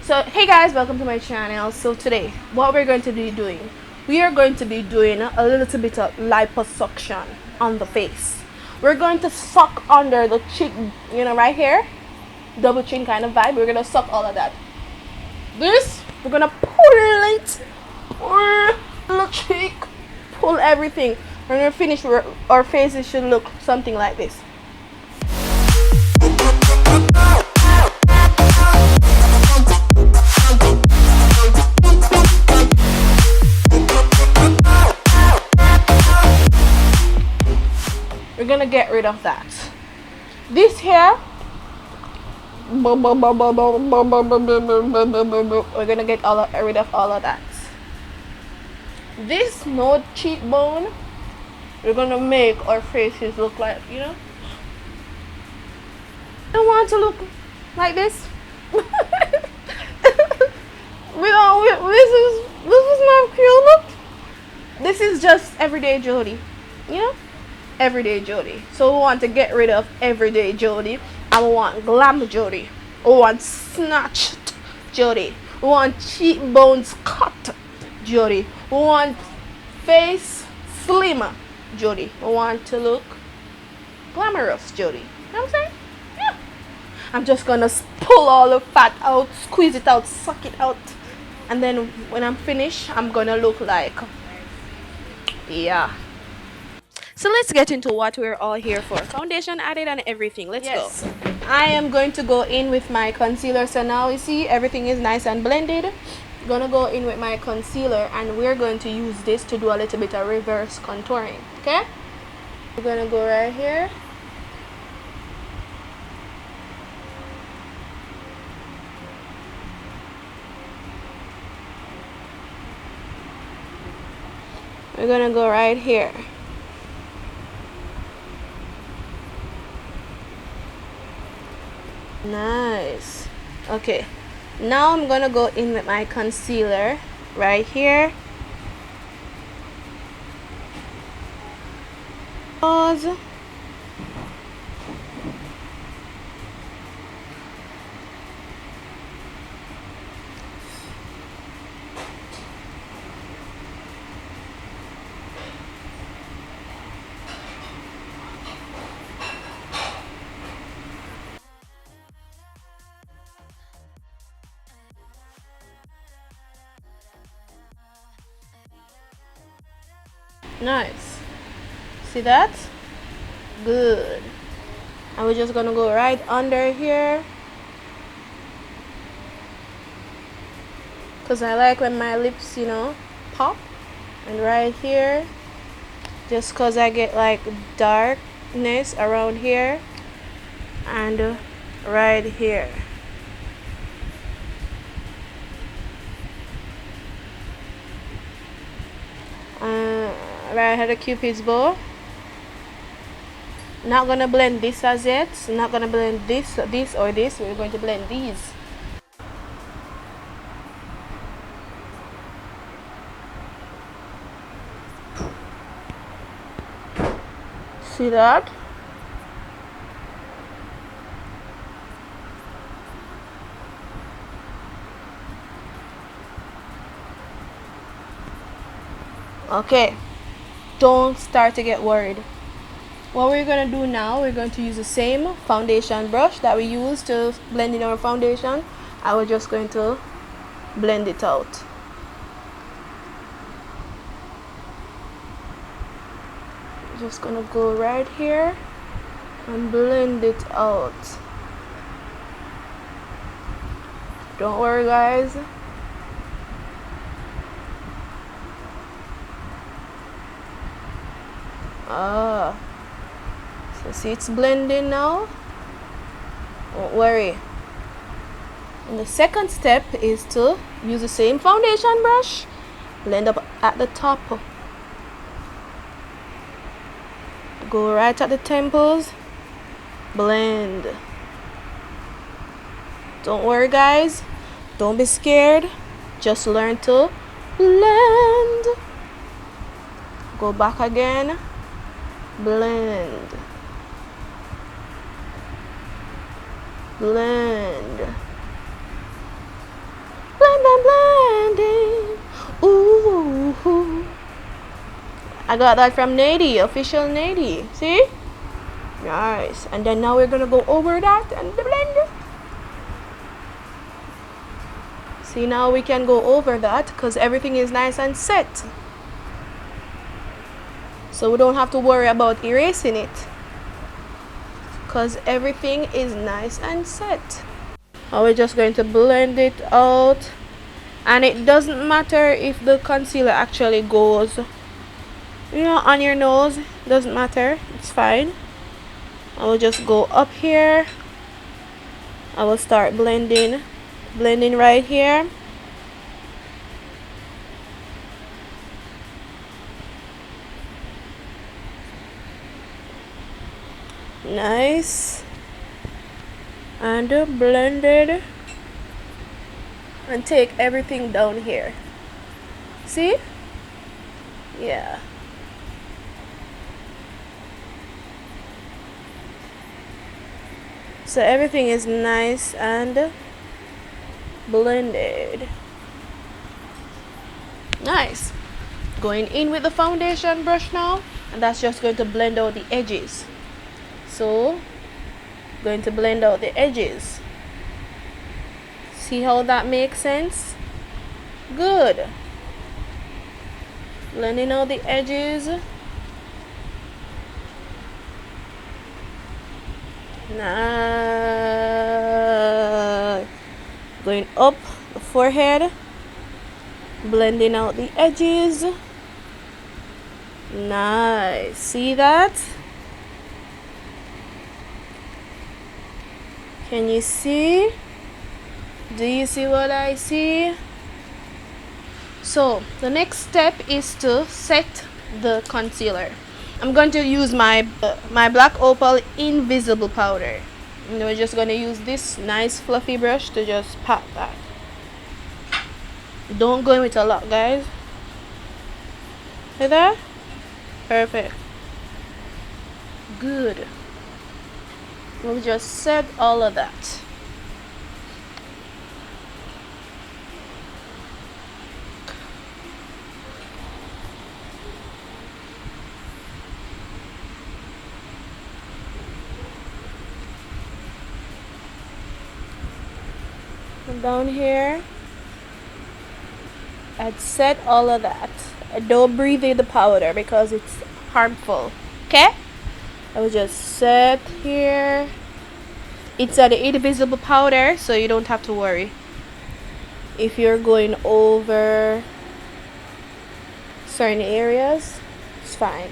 So hey guys, welcome to my channel. So today what we're going to be doing, we are going to be doing a little bit of liposuction on the face. We're going to suck under the chin, right here, double chin kind of vibe. We're gonna suck all of that. This we're gonna pull it, pull the cheek, pull everything. When we're finished, our faces should look something like this. We're gonna get rid of that. This here, we're gonna get rid of all of that. This no cheekbone, we're gonna make our faces look like, I don't want to look like this. This is not cute look. This is just everyday Jody, everyday Jody. So we want to get rid of everyday Jody, and we want glam Jody. We want snatched Jody. We want cheekbones cut Jody. We want face slim Jody. We want to look glamorous Jody. You know what I'm saying? Yeah. I'm just gonna pull all the fat out, squeeze it out, suck it out, and then when I'm finished, I'm gonna look like, yeah. So let's get into what we're all here for. Foundation added and everything. Let's go. I am going to go in with my concealer. So now you see everything is nice and blended. Gonna go in with my concealer, and we're going to use this to do a little bit of reverse contouring. Okay? We're gonna go right here. We're gonna go right here. Nice. Okay, now I'm gonna go in with my concealer right here. Pause. Nice. See that? Good. And we're just gonna go right under here, because I like when my lips, pop. And right here, just because I get like darkness around here, and right here. Right here, the Cupid's bow. Not gonna blend this as yet. Not gonna blend this or this. We're going to blend these. See that? Okay. Don't start to get worried. What we're going to do now, we're going to use the same foundation brush that we used to blend in our foundation, and we're just going to blend it out. Just going to go right here and blend it out. Don't worry, guys. So see, it's blending now. Don't worry. And the second step is to use the same foundation brush, blend up at the top, go right at the temples, blend. Don't worry, guys, don't be scared, just learn to blend. Go back again, blend, blend, I got that from Nady, official Nady. See? Nice. And then now we're gonna go over that and blend it. See, now we can go over that because everything is nice and set. So we don't have to worry about erasing it because everything is nice and set. Now we're just going to blend it out. And it doesn't matter if the concealer actually goes, you know, on your nose. Doesn't matter. It's fine. I will just go up here. I will start blending right here. Nice. And blended. And take everything down here. See? Yeah. So everything is nice and blended. Nice. Going in with the foundation brush now, and that's just going to blend out the edges. So, going to blend out the edges. See how that makes sense? Good. Blending out the edges. Nice. Going up the forehead. Blending out the edges. Nice. See that? Can you see? Do you see what I see? So the next step is to set the concealer. I'm going to use my Black Opal Invisible Powder. And we're just going to use this nice fluffy brush to just pat that. Don't go in with a lot, guys. See that? Perfect. Good. We'll just set all of that. And down here, I'd set all of that. Don't breathe in the powder because it's harmful. Okay? I will just set here. It's an invisible powder, so you don't have to worry if you're going over certain areas. It's fine.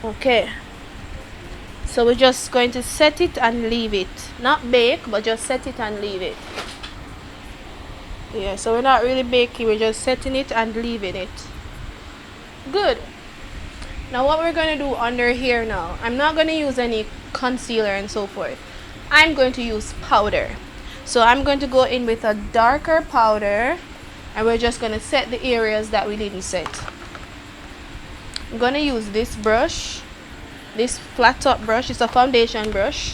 Okay, so we're just going to set it and leave it. Not bake, but just set it and leave it. Yeah, so we're not really baking, we're just setting it and leaving it. Good. Now what we're going to do under here now, I'm not going to use any concealer and so forth. I'm going to use powder. So I'm going to go in with a darker powder, and we're just going to set the areas that we didn't set. I'm going to use this brush, this flat top brush. It's a foundation brush,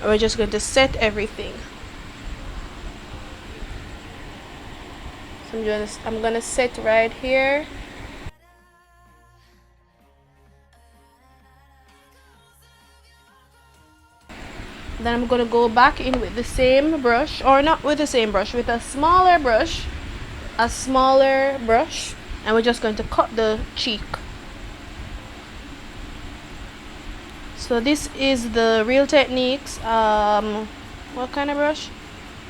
and we're just going to set everything. So I'm going to set right here. Then I'm going to go back in with the same brush, or not with the same brush, with a smaller brush, and we're just going to cut the cheek. So this is the Real Techniques, what kind of brush?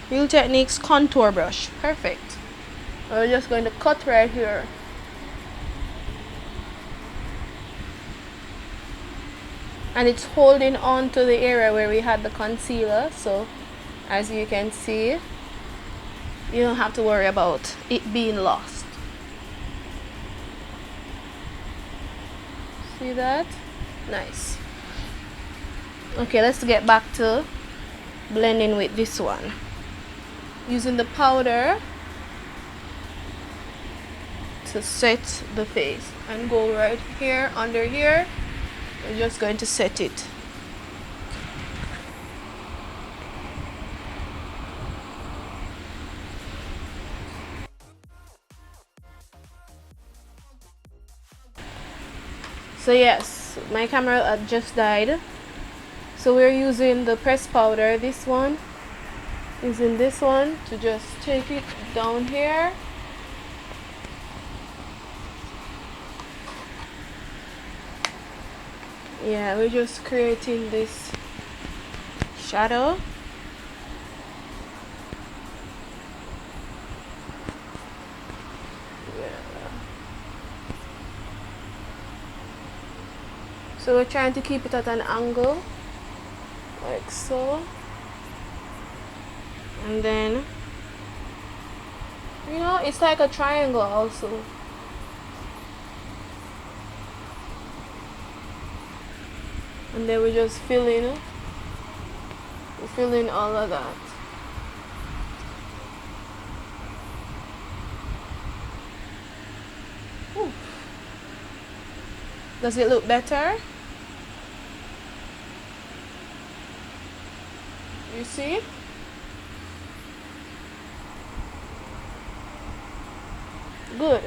Real Techniques contour brush. Perfect. We're just going to cut right here. And it's holding on to the area where we had the concealer, so as you can see, you don't have to worry about it being lost. See that? Nice. Okay, let's get back to blending with this one. Using the powder to set the face, and go right here under here. We're just going to set it. So yes, my camera just died. So we're using the pressed powder, this one. Using this one to just take it down here. Yeah, we're just creating this shadow. So we're trying to keep it at an angle, like so. And then, you know, it's like a triangle also. And then we just fill in all of that. Ooh. Does it look better? You see? Good.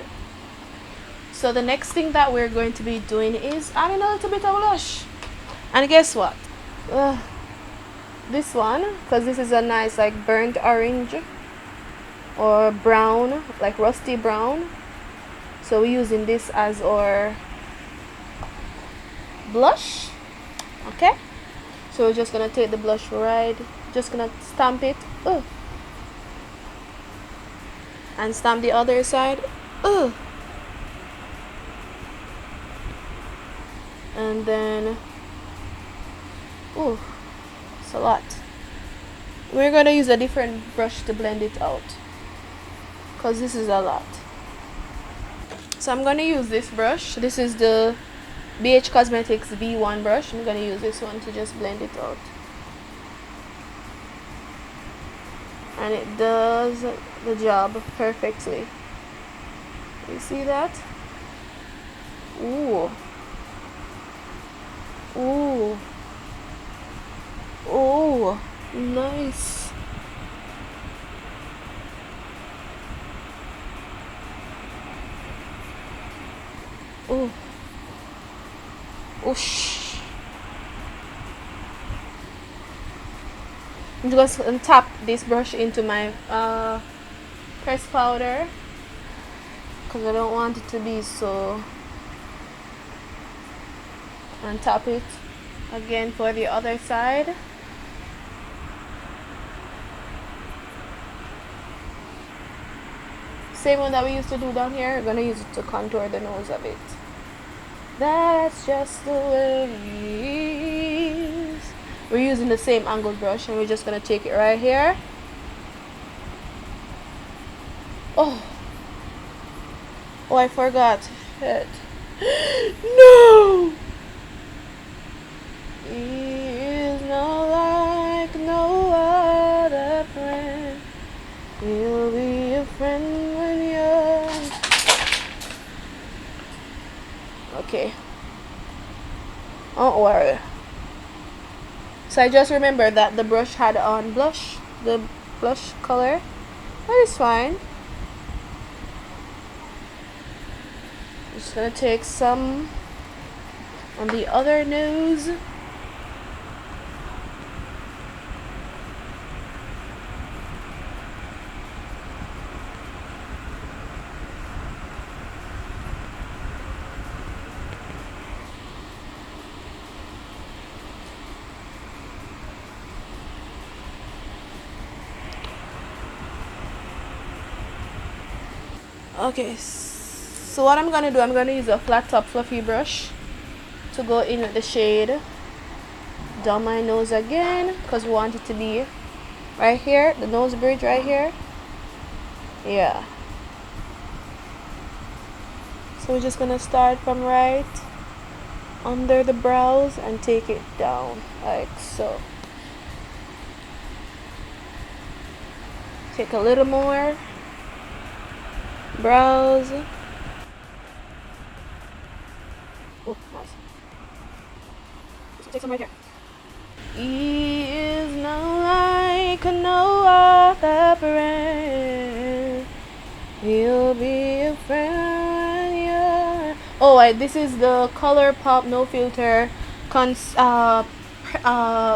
So the next thing that we're going to be doing is adding a little bit of blush. And guess what? This one, because this is a nice like burnt orange or brown, like rusty brown. So we're using this as our blush. Okay? So we're just gonna take the blush right, just gonna stamp it. And stamp the other side. And then, it's a lot. We're gonna use a different brush to blend it out, because this is a lot. So I'm gonna use this brush. This is the BH Cosmetics V1 brush. I'm gonna use this one to just blend it out. And it does the job perfectly. You see that? Ooh. Ooh. Oh, nice. Oh. Oosh. I'm just gonna tap this brush into my pressed powder, because I don't want it to be so, and tap it again for the other side. Same one that we used to do down here. We're gonna use it to contour the nose a bit. That's just the way it is. We're using the same angled brush, and we're just gonna take it right here. Oh, I forgot it. No! He is not like no other friend. He'll be a friend when you're... Okay. Don't worry. So I just remembered that the brush had on blush, the blush color. That is fine. Just gonna take some on the other nose. Okay, so what I'm gonna do, I'm gonna use a flat top fluffy brush to go in with the shade down my nose again, because we want it to be right here, the nose bridge right here. Yeah. So we're just gonna start from right under the brows and take it down like so. Take a little more. Brows. Oh, nice. Let's take some right here. He is not like no other friend. He'll be a friend when you're Oh, this is the Color Pop No Filter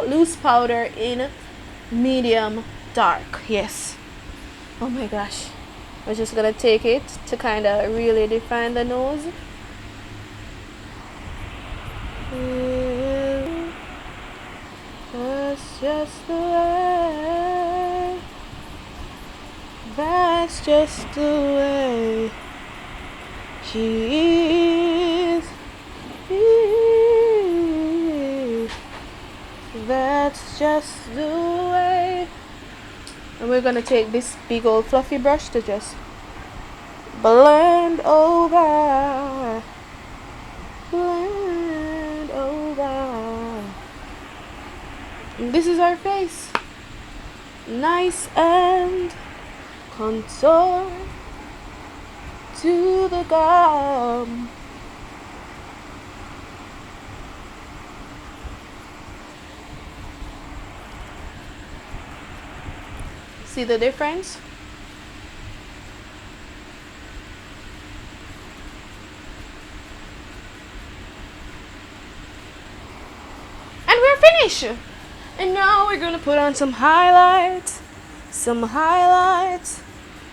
loose powder in medium dark. Yes. Oh my gosh. We're just gonna take it to kind of really define the nose. That's just the way. That's just the way she is. That's just the way. And we're gonna take this big old fluffy brush to just blend over. Blend over. And this is our face. Nice and contour to the gum. See the difference? And we're finished. And now we're gonna put on some highlights. Some highlights.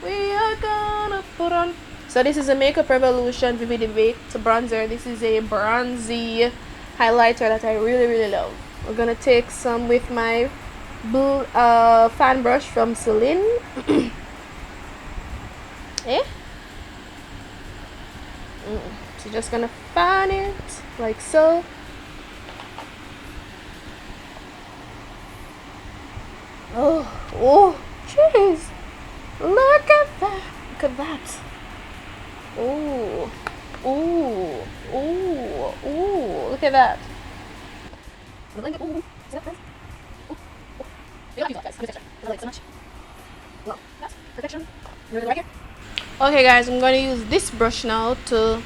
We are gonna put on. So this is a Makeup Revolution Vivid Baked bronzer. This is a bronzy highlighter that I really love. We're gonna take some with my blue fan brush from Sylyne. Eh? So just gonna fan it like so. Oh, jeez! Look at that! Look at that! Ooh, look at that! Okay guys, I'm going to use this brush now to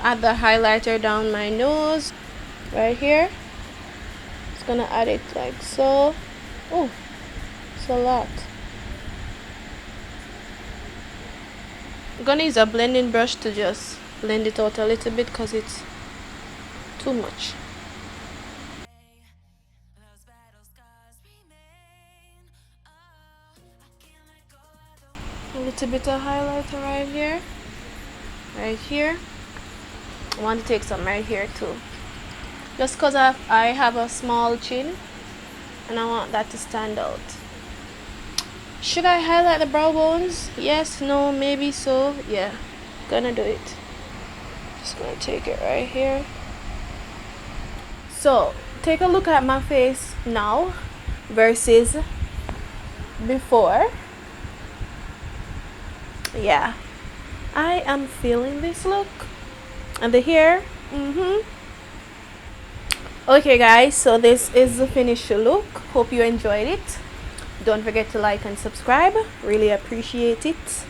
add the highlighter down my nose right here. Just gonna add it like so. Oh, it's a lot. I'm gonna use a blending brush to just blend it out a little bit because it's too much. A little bit of highlighter right here. Right here. I want to take some right here too. Just because I have a small chin and I want that to stand out. Should I highlight the brow bones? Yes, no, maybe so. Yeah, gonna do it. Just gonna take it right here. So, take a look at my face now versus before. Yeah, I am feeling this look. And the hair, Okay guys, so this is the finished look. Hope you enjoyed it. Don't forget to like and subscribe. Really appreciate it.